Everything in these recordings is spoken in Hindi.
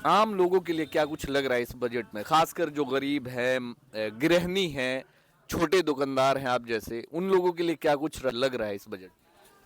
आम लोगों के लिए क्या कुछ लग रहा है इस बजट में, खासकर जो गरीब है, गृहिणी है, छोटे दुकानदार हैं आप जैसे, उन लोगों के लिए क्या कुछ लग रहा है इस बजट?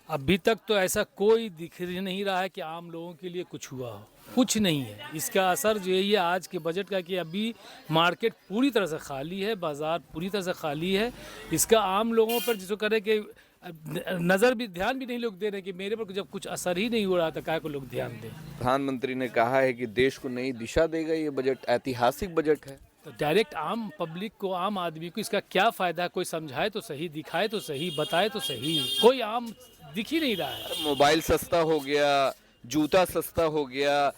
अभी तक तो ऐसा कोई दिख ही नहीं रहा है कि आम लोगों के लिए कुछ हुआ हो। कुछ नहीं है। इसका असर जो यही है आज के बजट का कि अभी मार्केट पूरी तरह से खाली है, बाजार पूरी तरह से खाली है। इसका आम लोगों पर जिसको करे कि नज़र भी, ध्यान भी नहीं लोग दे रहे कि मेरे पर जब कुछ असर ही नहीं हो रहा था काय को लोग ध्यान दें। प्रधानमंत्री ने कहा है कि देश को नई दिशा देगा ये बजट, ऐतिहासिक बजट है। तो डायरेक्ट आम पब्लिक को, आम आदमी को इसका क्या फ़ायदा है? कोई समझाए तो सही, दिखाए तो सही, बताए तो सही। कोई आम दिख ही नहीं रहा है। मोबाइल सस्ता हो गया, जूता सस्ता हो गया,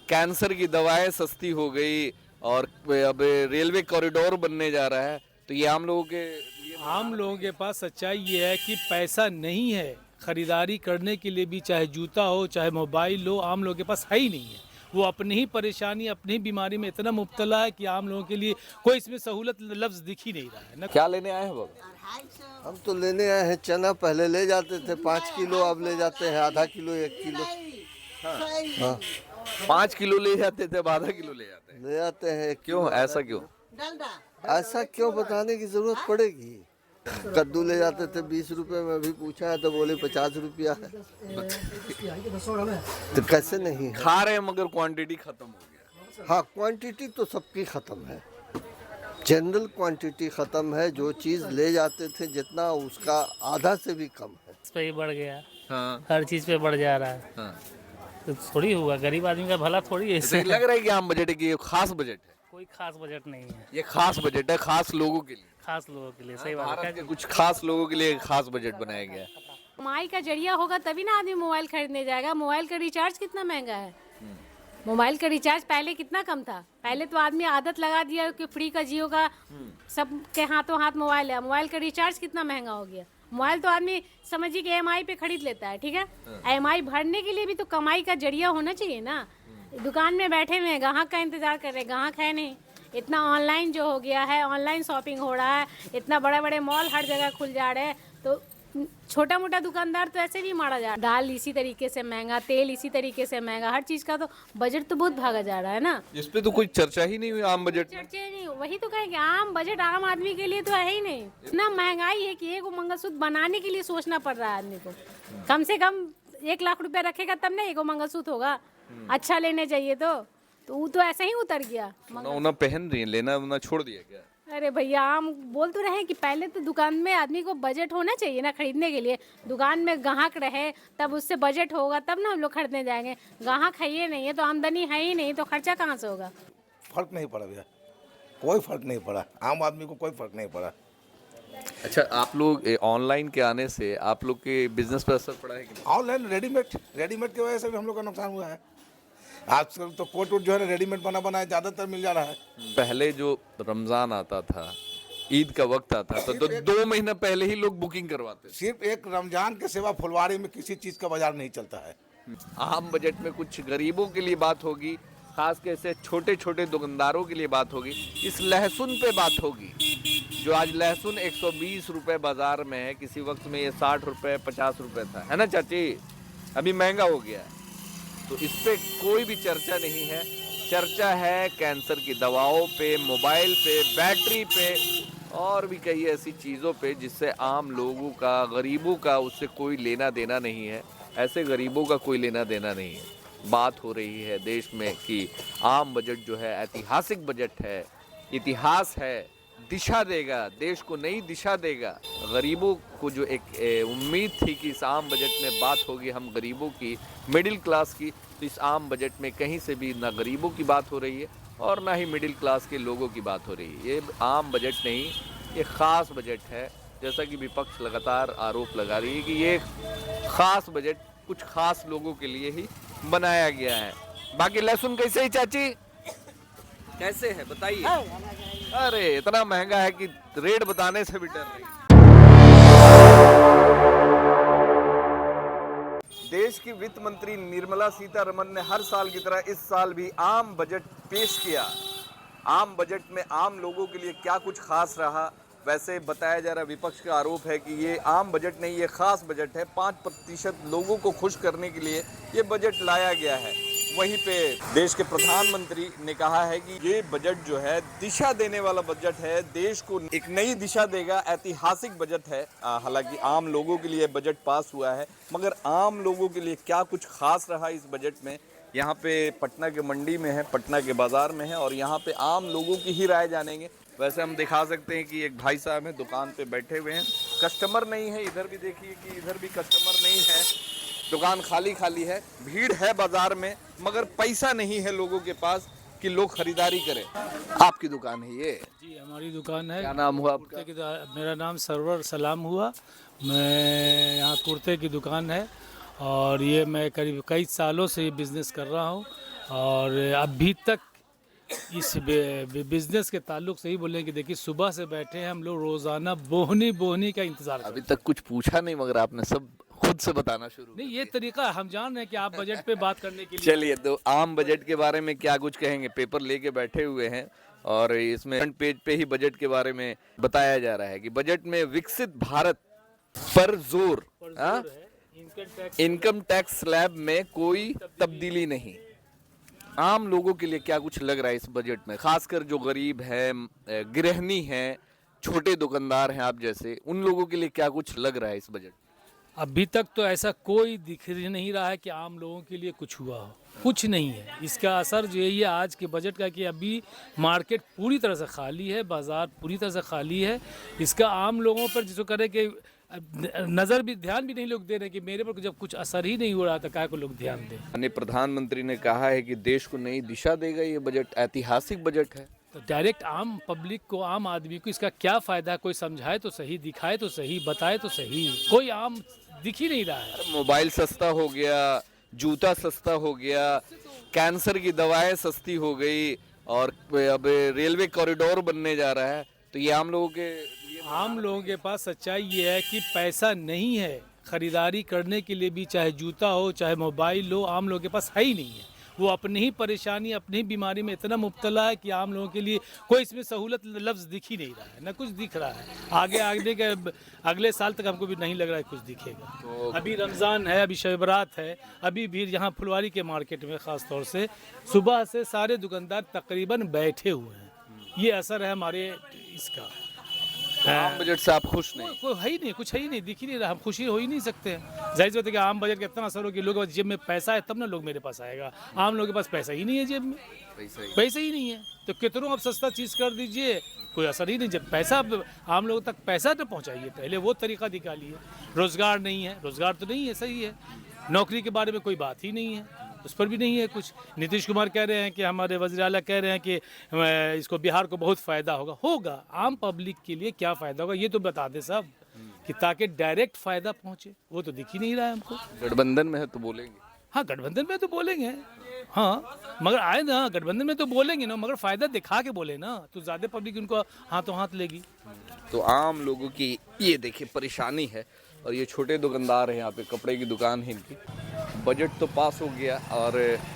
कैंसर की दवाएं सस्ती हो गई, और अब रेलवे कॉरिडोर बनने जा रहा है। तो ये आम लोगों के आम लोगों के पास सच्चाई ये है कि पैसा नहीं है खरीदारी करने के लिए भी, चाहे जूता हो चाहे मोबाइल हो, आम लोगों के पास है ही नहीं है। वो अपनी ही परेशानी, अपनी ही बीमारी में इतना मुब्तला है कि आम लोगों के लिए कोई इसमें सहूलत लफ्ज़ दिख ही नहीं रहा है ना। क्या लेने आए हैं बाबा? हम तो लेने आए हैं चना। पहले ले जाते थे 5 किलो, अब ले जाते हैं आधा किलो, 1 किलो। हाँ 5 किलो ले जाते थे, अब आधा किलो ले जाते हैं। ले जाते हैं। क्यों, ऐसा क्यों? ऐसा क्यों बताने की जरूरत पड़ेगी। कद्दू ले जाते थे 20 रुपए में, अभी पूछा है तो बोले 50 रुपया है। तो कैसे नहीं है? खा रहे हैं मगर क्वांटिटी खत्म हो गया। हाँ, क्वांटिटी तो सबकी खत्म है, जनरल क्वांटिटी खत्म है। जो चीज़ ले जाते थे जितना, उसका आधा से भी कम है। इस पे ही बढ़ गया। हाँ हर चीज़ पे बढ़ जा रहा है। हाँ। तो थोड़ी हुआ, गरीब आदमी का भला थोड़ी है तो इससे। लग रहा है कि आम बजट है कि ये खास बजट है। कोई खास बजट नहीं है, ये खास बजट है, खास लोगों के लिए, खास लोगों के लिए। सही बात भारत है। के कुछ खास लोगों के लिए खास बजट बनाया गया है। कमाई का जरिया होगा तभी ना आदमी मोबाइल खरीदने जाएगा। मोबाइल का रिचार्ज कितना महंगा है। मोबाइल का रिचार्ज पहले कितना कम था। पहले तो आदमी आदत लगा दिया कि फ्री का, जियो का, सबके हाथों हाथ मोबाइल है। मोबाइल का रिचार्ज कितना महंगा हो गया। मोबाइल तो आदमी समझिए कि EMI पे खरीद लेता है, ठीक है। EMI भरने के लिए भी तो कमाई का जरिया होना चाहिए ना। दुकान में बैठे हुए हैं, ग्राहक का इंतजार कर रहे हैं, ग्राहक है नहीं। इतना ऑनलाइन जो हो गया है, ऑनलाइन शॉपिंग हो रहा है, इतना बड़े बड़े मॉल हर जगह खुल जा रहे हैं, तो छोटा मोटा दुकानदार तो ऐसे भी मारा जा रहा है। दाल इसी तरीके से महंगा, तेल इसी तरीके से महंगा, हर चीज़ का तो बजट तो बहुत भागा जा रहा है ना। इस पे तो कोई चर्चा ही नहीं हुई आम बजट में। चर्चे नहीं, वही तो कहेंगे आम बजट आम आदमी के लिए तो है ही नहीं। इतना महंगाई है कि एक मंगलसूत्र बनाने के लिए सोचना पड़ रहा है आदमी को। कम से कम 1 लाख रुपया रखेगा तब ना एक मंगलसूत्र होगा। अच्छा लेने चाहिए तो वो तो ऐसे ही उतर गया। ना पहन रही है, लेना ना छोड़ दिया क्या? अरे भैया, आम बोल तो रहे कि पहले तो दुकान में आदमी को बजट होना चाहिए ना खरीदने के लिए। दुकान में ग्राहक रहे तब उससे बजट होगा, तब ना हम लोग खरीदने जाएंगे। ग्राहक है ही नहीं है तो आमदनी है ही नहीं तो खर्चा कहाँ से होगा। फर्क नहीं पड़ा भैया, कोई फर्क नहीं पड़ा। आम आदमी को कोई फर्क नहीं पड़ा। अच्छा, आप लोग ऑनलाइन के आने से आप लोग के बिजनेस पर असर पड़ा है कि नहीं? ऑनलाइन रेडीमेड की वजह से भी हम लोग का नुकसान हुआ है। आजकल तो कोट वोट जो है ना रेडीमेड बना ज़्यादातर मिल जा रहा है। पहले जो रमजान आता था, ईद का वक्त आता था, तो 2 महीना पहले ही लोग बुकिंग करवाते थे। सिर्फ एक रमजान के सिवा फुलवारी में किसी चीज़ का बाजार नहीं चलता है। आम बजट में कुछ गरीबों के लिए बात होगी, खास कैसे छोटे छोटे दुकानदारों के लिए बात होगी। इस लहसुन पे बात होगी, जो आज लहसुन 120 रुपए बाजार में है, किसी वक्त में ये 60 रुपए 50 रुपए था, है ना चाची? अभी महंगा हो गया है। तो इस पे कोई भी चर्चा नहीं है। चर्चा है कैंसर की दवाओं पे, मोबाइल पे, बैटरी पे, और भी कई ऐसी चीज़ों पे जिससे आम लोगों का, गरीबों का उससे कोई लेना देना नहीं है। ऐसे गरीबों का कोई लेना देना नहीं है। बात हो रही है देश में कि आम बजट जो है ऐतिहासिक बजट है, इतिहास है, दिशा देगा, देश को नई दिशा देगा। गरीबों को जो एक उम्मीद थी कि इस आम बजट में बात होगी हम गरीबों की, मिडिल क्लास की, तो इस आम बजट में कहीं से भी ना गरीबों की बात हो रही है और ना ही मिडिल क्लास के लोगों की बात हो रही है। ये आम बजट नहीं, ये ख़ास बजट है। जैसा कि विपक्ष लगातार आरोप लगा रही है कि ये ख़ास बजट कुछ ख़ास लोगों के लिए ही बनाया गया है। बाकी लहसुन कैसे ही चाची, कैसे है बताइए? अरे इतना महंगा है कि रेट बताने से भी डर रही। देश की वित्त मंत्री निर्मला सीतारमण ने हर साल की तरह इस साल भी आम बजट पेश किया। आम बजट में आम लोगों के लिए क्या कुछ खास रहा, वैसे बताया जा रहा। विपक्ष का आरोप है कि ये आम बजट नहीं, ये खास बजट है। 5% लोगों को खुश करने के लिए ये बजट लाया गया है। वहीं पे देश के प्रधानमंत्री ने कहा है कि ये बजट जो है दिशा देने वाला बजट है, देश को एक नई दिशा देगा, ऐतिहासिक बजट है। हालांकि आम लोगों के लिए बजट पास हुआ है, मगर आम लोगों के लिए क्या कुछ खास रहा इस बजट में, यहाँ पे पटना के मंडी में है, पटना के बाजार में है और यहाँ पे आम लोगों की ही राय जानेंगे। वैसे हम दिखा सकते हैं कि एक भाई साहब हैं, दुकान पे बैठे हुए हैं, कस्टमर नहीं है। इधर भी देखिए कि इधर भी कस्टमर नहीं है, दुकान खाली खाली है, भीड़ है बाजार में, मगर पैसा नहीं है लोगों के पास कि लोग खरीदारी करें। आपकी दुकान है ये? जी हमारी दुकान है। क्या नाम हुआ आपका? कुर्ते की मेरा नाम सरवर सलाम हुआ। मैं यहाँ कुर्ते की दुकान है और ये मैं करीब कई सालों से ये बिज़नेस कर रहा हूँ और अभी तक इस बिज़नेस के ताल्लुक से ही बोलें कि देखिए सुबह से बैठे हैं हम लोग, रोज़ाना बोहनी का इंतज़ार अभी तक कुछ पूछा नहीं, मगर आपने सब खुद से बताना शुरू। नहीं, ये तरीका हम जान रहे हैं कि आप बजट पे बात करने के लिए। चलिए, तो आम बजट के बारे में क्या कुछ कहेंगे? पेपर लेके बैठे हुए हैं और इसमें फ्रंट पेज पे ही बजट के बारे में बताया जा रहा है कि बजट में विकसित भारत पर जोर, इनकम टैक्स स्लैब में कोई तब्दीली नहीं। आम लोगों के लिए क्या कुछ लग रहा है इस बजट में, खासकर जो गरीब है, गृहिणी है, छोटे दुकानदार हैं आप जैसे, उन लोगों के लिए क्या कुछ लग रहा है इस बजट? अभी तक तो ऐसा कोई दिख नहीं रहा है कि आम लोगों के लिए कुछ हुआ हो, कुछ नहीं है। इसका असर जो है आज के बजट का कि अभी मार्केट पूरी तरह से खाली है, बाज़ार पूरी तरह से खाली है। इसका आम लोगों पर जिसको करे कि नज़र भी, ध्यान भी नहीं लोग दे रहे कि मेरे पर जब कुछ असर ही नहीं हो रहा था क्या को लोग ध्यान दें। माननीय प्रधानमंत्री ने कहा है कि देश को नई दिशा देगा ये बजट, ऐतिहासिक बजट है। तो डायरेक्ट आम पब्लिक को, आम आदमी को इसका क्या फ़ायदा है? कोई समझाए तो सही, दिखाए तो सही, बताए तो सही, कोई आम दिख ही नहीं रहा है। मोबाइल सस्ता हो गया, जूता सस्ता हो गया, कैंसर की दवाएं सस्ती हो गई और अब रेलवे कॉरिडोर बनने जा रहा है, तो ये आम लोगों के आम लोगों के पास सच्चाई ये है कि पैसा नहीं है ख़रीदारी करने के लिए भी, चाहे जूता हो चाहे मोबाइल हो, आम लोगों के पास है ही नहीं है। वो अपनी ही परेशानी, अपनी ही बीमारी में इतना मुब्तला है कि आम लोगों के लिए कोई इसमें सहूलत लफ्ज़ दिख ही नहीं रहा है, ना कुछ दिख रहा है। आगे के अगले साल तक हमको भी नहीं लग रहा है कुछ दिखेगा। तो अभी रमज़ान है, अभी शब बारात है, अभी भी यहाँ फुलवारी के मार्केट में ख़ास तौर से सुबह से सारे दुकानदार तकरीबन बैठे हुए हैं। ये असर है हमारे इसका। आम बजट से आप खुश नहीं? कोई है ही नहीं, कुछ है ही नहीं, दिख ही नहीं रहा, हम खुशी हो ही नहीं सकते हैं। जाहिर सी बात है कि आम बजट का इतना असर हो कि लोगों के जेब में पैसा है तब ना लोग मेरे पास आएगा। आम लोगों के पास पैसा ही नहीं है, जेब में पैसा ही नहीं है, तो कितनों आप सस्ता चीज़ कर दीजिए, कोई असर ही नहीं। जब पैसा आम लोगों तक पैसा तो पहुँचाइए, पहले वो तरीका निकालिए। रोज़गार नहीं है, रोज़गार तो नहीं है, सही है। नौकरी के बारे में कोई बात ही नहीं है, उस पर भी नहीं है कुछ। नीतीश कुमार कह रहे हैं कि हमारे वज़ीर आला कह रहे हैं कि इसको बिहार को बहुत फ़ायदा होगा। आम पब्लिक के लिए क्या फ़ायदा होगा ये तो बता दे साहब, कि ताकि डायरेक्ट फ़ायदा पहुँचे, वो तो दिख ही नहीं रहा है हमको। गठबंधन में है तो बोलेंगे। हाँ, गठबंधन में तो बोलेंगे, हाँ, मगर आए ना गठबंधन में तो बोलेंगे ना, मगर फ़ायदा दिखा के बोले ना, तो ज़्यादा पब्लिक उनको हाथों हाथ लेगी। तो आम लोगों की ये देखिए परेशानी है। और ये छोटे दुकानदार हैं, यहाँ पे कपड़े की दुकान है इनकी। बजट तो पास हो गया और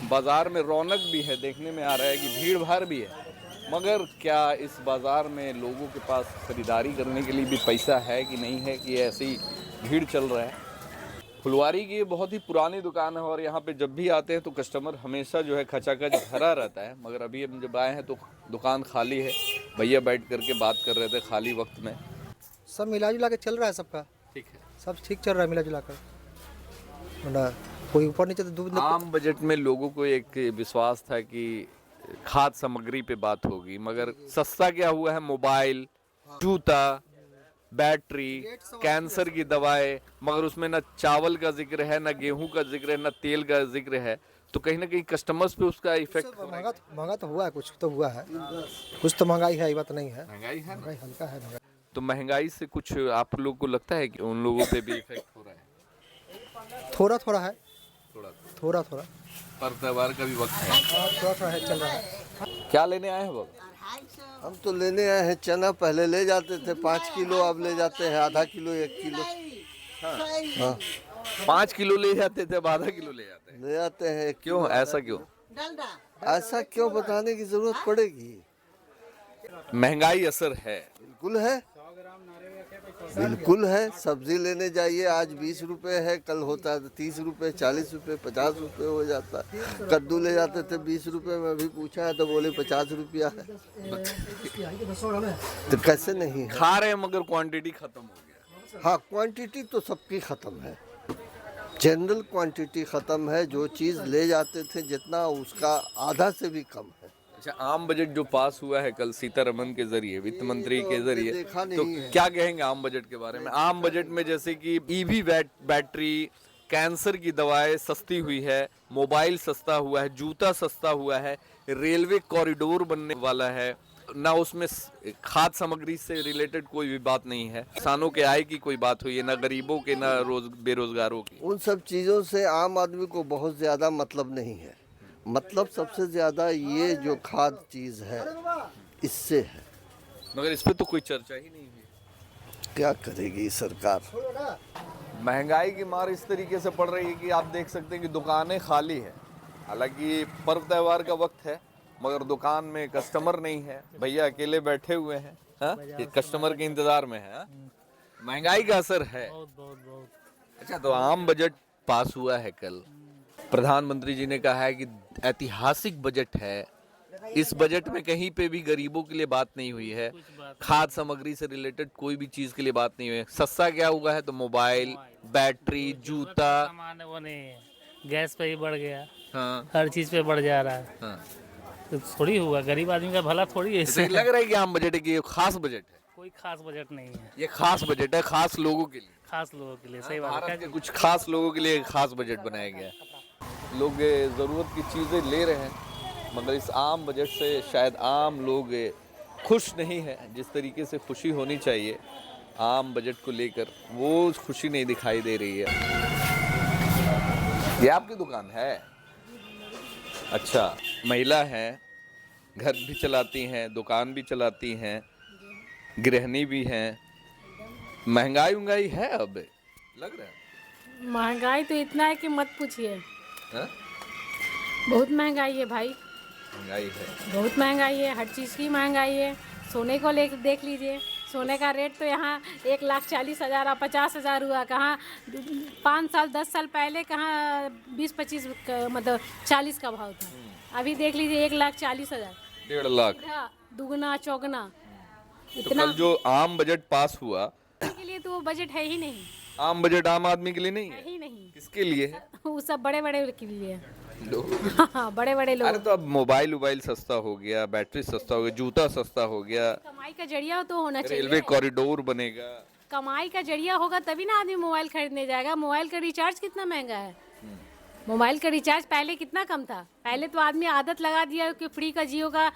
बाज़ार में रौनक भी है, देखने में आ रहा है कि भीड़ भाड़ भी है, मगर क्या इस बाज़ार में लोगों के पास खरीदारी करने के लिए भी पैसा है कि नहीं है, कि ऐसे ही भीड़ चल रहा है? फुलवारी की बहुत ही पुरानी दुकान है और यहाँ पे जब भी आते हैं तो कस्टमर हमेशा जो है खचाखच भरा रहता है, मगर अभी हम जब आए हैं तो दुकान खाली है। भैया बैठ करके बात कर रहे थे खाली वक्त में। सब मिला जुला के चल रहा है, सबका ठीक है, सब ठीक चल रहा है मिला जुला कर, वरना कोई ऊपर नीचे तो दूध। आम बजट में लोगों को एक विश्वास था कि खाद्य सामग्री पे बात होगी, मगर सस्ता क्या हुआ है? मोबाइल, जूता, बैटरी, कैंसर की दवाएं, मगर उसमें ना चावल का जिक्र है, ना गेहूं का जिक्र है, ना तेल का जिक्र है। तो कहीं ना कहीं कस्टमर्स पे उसका इफेक्ट महंगा तो हुआ है, कुछ तो हुआ है, कुछ तो महंगाई है, ये बात नहीं है। महंगाई है, महंगाई हल्का है महंगाई। तो महंगाई से कुछ आप लोग को लगता है कि उन लोगों पे भी इफेक्ट हो रहा है? थोड़ा थोड़ा है, थोड़ा थोड़ा पर त्योहार का भी वक्त है, थोड़ा थोड़ा है, चल रहा है। क्या लेने आए हैं बाबा? हम तो लेने आए हैं चना। पहले ले जाते थे 5 किलो, अब ले जाते हैं आधा किलो, 1 किलो। हाँ, 5 किलो ले जाते थे, अब आधा किलो ले जाते हैं। ले जाते हैं। क्यों, ऐसा क्यों? ऐसा क्यों बताने की जरूरत पड़ेगी? महंगाई असर है, बिल्कुल है। बिल्कुल है। सब्जी लेने जाइए, आज 20 रुपए है, कल होता है 30 रुपए, 40 रुपए, 50 रुपए हो जाता है। कद्दू ले जाते थे 20 रुपए में, अभी पूछा है तो बोले 50 रुपया है। तो कैसे नहीं है? खा रहे हैं मगर क्वांटिटी खत्म हो गया। हाँ, क्वांटिटी तो सबकी ख़त्म है। जनरल क्वांटिटी ख़त्म है। जो चीज़ ले जाते थे जितना, उसका आधा से भी कम है। अच्छा, आम बजट जो पास हुआ है कल सीतारमन के जरिए, वित्त मंत्री के जरिए, देखा तो नहीं है। क्या कहेंगे आम बजट के बारे में? आम बजट में जैसे कि ईवी बैटरी, कैंसर की दवाएं सस्ती हुई है, मोबाइल सस्ता हुआ है, जूता सस्ता हुआ है, रेलवे कॉरिडोर बनने वाला है, ना उसमें खाद्य सामग्री से रिलेटेड कोई भी बात नहीं है, किसानों के आय की कोई बात हुई है, ना गरीबों के, ना बेरोजगारों की। उन सब चीज़ों से आम आदमी को बहुत ज़्यादा मतलब नहीं है। मतलब सबसे ज़्यादा ये जो खाद्य चीज़ है, इससे है। मगर इस पे तो कोई चर्चा ही नहीं हुई। क्या करेगी सरकार? महंगाई की मार इस तरीके से पड़ रही है कि आप देख सकते हैं कि दुकानें खाली है। हालांकि पर्व त्योहार का वक्त है, मगर दुकान में कस्टमर नहीं है। भैया अकेले बैठे हुए हैं, हाँ? ये कस्टमर के इंतजार में है, हाँ? महंगाई का असर है। बहुत बहुत बहुत। अच्छा, तो आम बजट पास हुआ है कल। प्रधानमंत्री जी ने कहा है कि ऐतिहासिक बजट है। इस बजट में कहीं पे भी गरीबों के लिए बात नहीं हुई है, खाद्य सामग्री से रिलेटेड कोई भी चीज के लिए बात नहीं हुई है। सस्ता क्या हुआ है तो मोबाइल, बैटरी, जूता, सामान वो नहीं है, गैस पे ही बढ़ गया, हाँ हर चीज पे बढ़ जा रहा है। हाँ। तो थोड़ी हुआ, गरीब आदमी का भला थोड़ी है तो इससे। लग रहा है कि आम बजट है कि ये खास बजट है। कोई खास बजट नहीं है, ये खास बजट है, खास लोगों के लिए, खास लोगों के लिए। सही बात भारत है। के कुछ खास लोगों के लिए खास बजट बनाया गया है। लोग ज़रूरत की चीज़ें ले रहे हैं, मगर इस आम बजट से शायद आम लोग खुश नहीं है। जिस तरीके से खुशी होनी चाहिए आम बजट को लेकर, वो खुशी नहीं दिखाई दे रही है। ये आपकी दुकान है? अच्छा, महिला हैं, घर भी चलाती हैं, दुकान भी चलाती हैं, गृहिणी भी हैं। महंगाई है अब लग रहा है? महंगाई तो इतना है कि मत पूछिए। हाँ? बहुत महंगाई है भाई, महंगाई है। बहुत महंगाई है, हर चीज़ की महंगाई है। सोने को लेकर देख लीजिए, सोने का रेट तो यहाँ 1,40,000 और 50,000 हुआ। कहाँ 5 साल 10 साल पहले कहाँ 20-25 मतलब 40 का भाव था। अभी देख लीजिए 1,40,000, 1.5 लाख। दुगना चौगना तो इतना। कल जो आम बजट पास हुआ, के लिए तो वो बजट है ही नहीं, आम बजट आम आदमी के लिए नहीं है है, ही नहीं। किसके लिए है? वो सब बड़े बड़े के लिए है। लोग। हाँ, बड़े बड़े अरे लोग। तो अब मोबाइल सस्ता हो गया, बैटरी सस्ता हो गया, जूता सस्ता हो गया, कमाई का जरिया तो होना रेलवे चाहिए। कॉरिडोर बनेगा। कमाई का जरिया होगा तभी ना आदमी मोबाइल खरीदने जाएगा। मोबाइल का रिचार्ज कितना महंगा है। मोबाइल का रिचार्ज पहले कितना कम था। पहले तो आदमी आदत लगा दिया कि फ्री का, जियो का,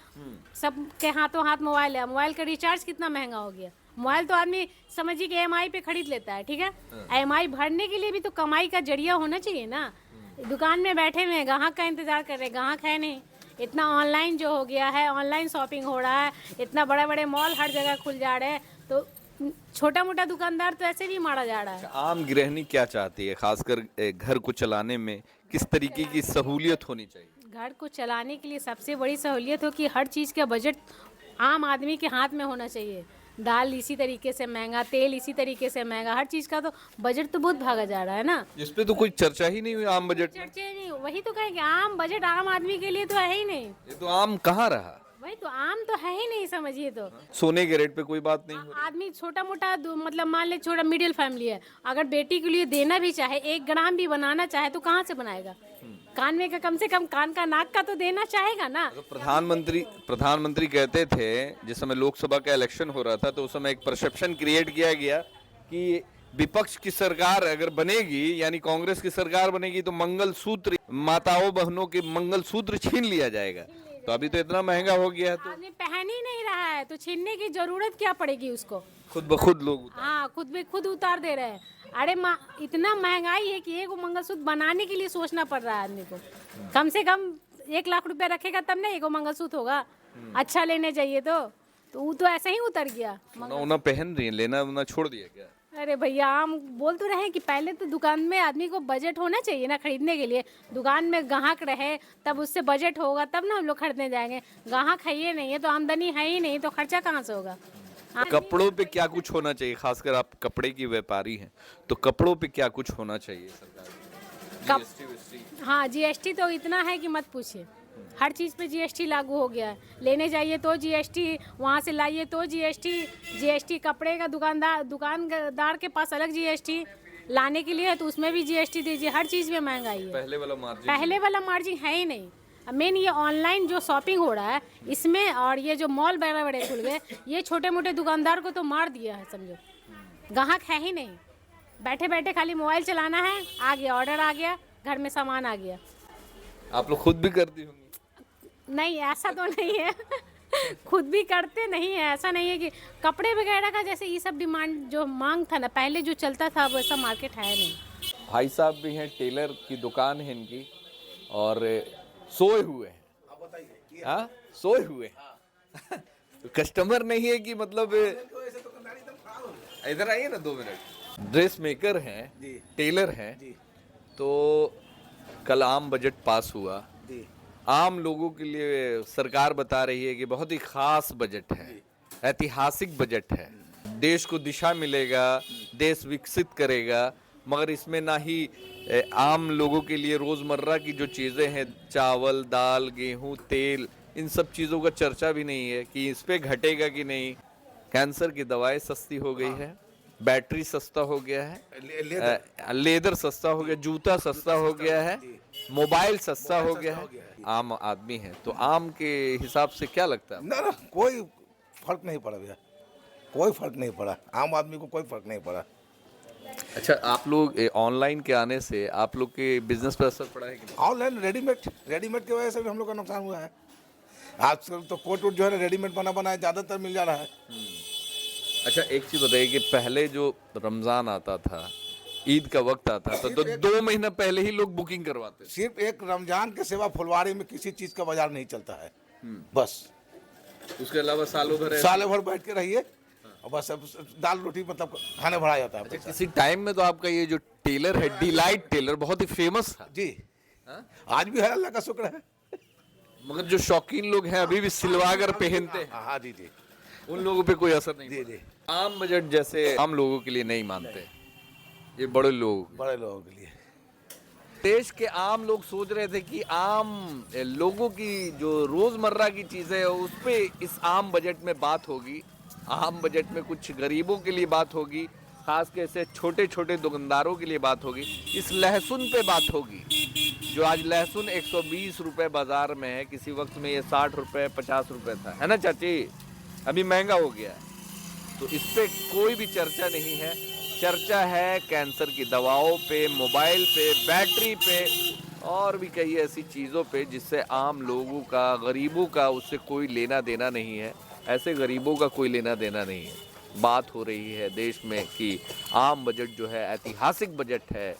सबके हाथों हाथ मोबाइल है। मोबाइल का रिचार्ज कितना महंगा हो गया। मोबाइल तो आदमी समझिए कि EMI पे खरीद लेता है, ठीक है। EMI भरने के लिए भी तो कमाई का जरिया होना चाहिए ना। दुकान में बैठे हुए हैं, ग्राहक का इंतजार कर रहे हैं, ग्राहक है नहीं। इतना ऑनलाइन जो हो गया है, ऑनलाइन शॉपिंग हो रहा है, इतना बड़े बड़े मॉल हर जगह खुल जा रहे हैं, तो छोटा मोटा दुकानदार तो ऐसे भी मारा जा रहा है। आम गृहिणी क्या चाहती है, खासकर घर को चलाने में किस तरीके की सहूलियत होनी चाहिए? घर को चलाने के लिए सबसे बड़ी सहूलियत हो कि हर चीज़ का बजट आम आदमी के हाथ में होना चाहिए। दाल इसी तरीके से महंगा, तेल इसी तरीके से महंगा, हर चीज़ का तो बजट तो बहुत भागा जा रहा है ना। इस पे तो कोई चर्चा ही नहीं हुई आम बजट में। चर्चे नहीं, वही तो कहेंगे आम बजट आम आदमी के लिए तो है ही नहीं। ये तो आम कहाँ रहा? वही तो आम तो है ही नहीं, समझिए। तो सोने के रेट पे कोई बात नहीं हो आदमी छोटा मोटा मतलब मान ले छोटा मिडिल फैमिली है, अगर बेटी के लिए देना भी चाहे, 1 ग्राम भी बनाना चाहे तो कहाँ से बनाएगा। कान में का कम से कम कान का नाक का तो देना चाहेगा ना। तो प्रधानमंत्री कहते थे, जिस समय लोकसभा का इलेक्शन हो रहा था तो उस समय एक परसेप्शन क्रिएट किया गया कि विपक्ष की सरकार अगर बनेगी, यानी कांग्रेस की सरकार बनेगी, तो मंगलसूत्र, माताओं बहनों के मंगलसूत्र छीन लिया जाएगा। तो अभी तो इतना महंगा हो गया है तो आदमी पहन ही नहीं रहा है, तो छीनने की जरूरत क्या पड़ेगी उसको। खुद ब खुद लोग हाँ, खुद उतार दे रहे हैं। अरे माँ, इतना महंगाई है कि एक मंगलसूत्र बनाने के लिए सोचना पड़ रहा है आदमी को। कम से कम 1 लाख रुपया रखेगा तब ना 1 मंगलसूत्र होगा। अच्छा लेने चाहिए तो वो तो ऐसे ही उतर गया। ना पहन रही है, लेना ना छोड़ दिया क्या? अरे भैया, हम बोल तो रहे हैं कि पहले तो दुकान में आदमी को बजट होना चाहिए ना खरीदने के लिए। दुकान में ग्राहक रहे तब उससे बजट होगा, तब ना हम लोग खरीदने जाएंगे। ग्राहक है ही नहीं है तो आमदनी है ही नहीं तो खर्चा कहाँ से होगा। कपड़ों पे क्या कुछ होना चाहिए, खासकर आप कपड़े की व्यापारी हैं तो कपड़ों पे क्या कुछ होना चाहिए सरकार कप- GST विस्टी? हाँ जीएसटी तो इतना है कि मत पूछिए, हर चीज़ पे जीएसटी लागू हो गया है। लेने जाइए तो जीएसटी, वहाँ से लाइए तो जीएसटी कपड़े का दुकानदार के पास अलग जीएसटी, लाने के लिए है तो उसमें भी जीएसटी दीजिए, हर चीज़ में महंगाई है। पहले वाला मार्जिन है ही नहीं। मेन ये ऑनलाइन जो शॉपिंग हो रहा है इसमें, और ये जो मॉल बड़े बड़े खुल गए, ये छोटे मोटे दुकानदार को तो मार दिया है समझो। ग्राहक है ही नहीं, बैठे बैठे खाली मोबाइल चलाना है, आ गया ऑर्डर, आ गया घर में सामान आ गया। आप लोग खुद भी करती होंगी? नहीं ऐसा तो नहीं है खुद भी करते नहीं है, ऐसा नहीं है कि कपड़े वगैरह का जैसे ये सब डिमांड जो मांग था ना पहले जो चलता था वैसा मार्केट है नहीं। भाई साहब भी हैं, टेलर की दुकान है इनकी और सोए हुए हैं। हाँ सोए हुए हैं तो कस्टमर नहीं है कि मतलब, इधर आइए ना 2 मिनट। ड्रेस मेकर हैं, टेलर हैं, तो कल आम बजट पास हुआ। आम लोगों के लिए सरकार बता रही है कि बहुत ही खास बजट है, ऐतिहासिक बजट है, देश को दिशा मिलेगा, देश विकसित करेगा। मगर इसमें ना ही आम लोगों के लिए रोज़मर्रा की जो चीज़ें हैं, चावल दाल गेहूं तेल, इन सब चीज़ों का चर्चा भी नहीं है कि इस पे घटेगा कि नहीं। कैंसर की दवाएं सस्ती हो गई है, बैटरी सस्ता हो गया है, लेदर सस्ता हो गया, जूता सस्ता हो गया है, मोबाइल सस्ता हो गया है। आम आदमी है तो आम के हिसाब से क्या लगता है? ना कोई फर्क नहीं पड़ा भैया, कोई फर्क नहीं पड़ा, आम आदमी को कोई फर्क नहीं पड़ा। अच्छा, आप लोग ऑनलाइन के आने से आप लोग के बिजनेस पर असर पड़ा है कि नहीं? ऑनलाइन रेडीमेड की वजह से भी हम लोग का नुकसान हुआ है। आजकल तो कोट जो है ना रेडीमेड बना ज़्यादातर मिल जा रहा है। अच्छा एक चीज़ बताइए कि पहले जो रमज़ान आता था, ईद का वक्त आता था तो 2 महीना पहले ही लोग बुकिंग करवाते थे। सिर्फ एक रमजान के सिवा फुलवारी में किसी चीज़ का बाजार नहीं चलता है, बस। उसके अलावा सालों भर बैठ के रहिए और बस अब दाल रोटी मतलब खाने भरा जाता है। अच्छा, किसी टाइम में तो आपका ये जो टेलर है, डिलाइट टेलर, बहुत ही फेमस था जी। आज भी है, अल्लाह का शुक्र है। मगर जो शौकीन लोग हैं अभी भी सिलवा कर पहनते हैं, हाँ जी जी, उन लोगों पे कोई असर नहीं जी जी। आम बजट जैसे आम लोगों के लिए नहीं मानते, ये बड़े लोगों के लिए। देश के आम लोग सोच रहे थे कि आम लोगों की जो रोजमर्रा की चीजें है उस पे इस आम बजट में बात होगी। आम बजट में कुछ गरीबों के लिए बात होगी, खास कैसे छोटे छोटे दुकानदारों के लिए बात होगी, इस लहसुन पे बात होगी। जो आज लहसुन 120 रुपए बाजार में है, किसी वक्त में ये 60 रुपए 50 रुपए था, है ना चाची? अभी महंगा हो गया है। तो इस पे कोई भी चर्चा नहीं है। चर्चा है कैंसर की दवाओं पे, मोबाइल पे, बैटरी पे और भी कई ऐसी चीज़ों पे जिससे आम लोगों का, गरीबों का उससे कोई लेना देना नहीं है। ऐसे गरीबों का कोई लेना देना नहीं है। बात हो रही है देश में कि आम बजट जो है ऐतिहासिक बजट है,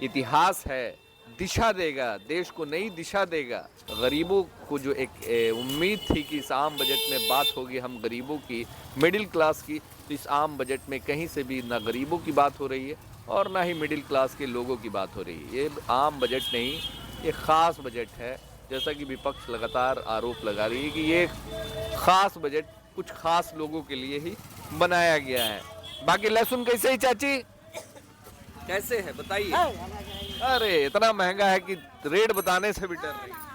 इतिहास है, दिशा देगा, देश को नई दिशा देगा। गरीबों को जो एक उम्मीद थी कि इस आम बजट में बात होगी हम गरीबों की, मिडिल क्लास की, तो इस आम बजट में कहीं से भी ना गरीबों की बात हो रही है और ना ही मिडिल क्लास के लोगों की बात हो रही है। ये आम बजट नहीं, ये ख़ास बजट है। जैसा कि विपक्ष लगातार आरोप लगा रही है कि ये ख़ास बजट कुछ ख़ास लोगों के लिए ही बनाया गया है। बाकी लहसुन कैसे ही चाची, कैसे है बताइए? अरे इतना महंगा है कि रेट बताने से भी डर रही है।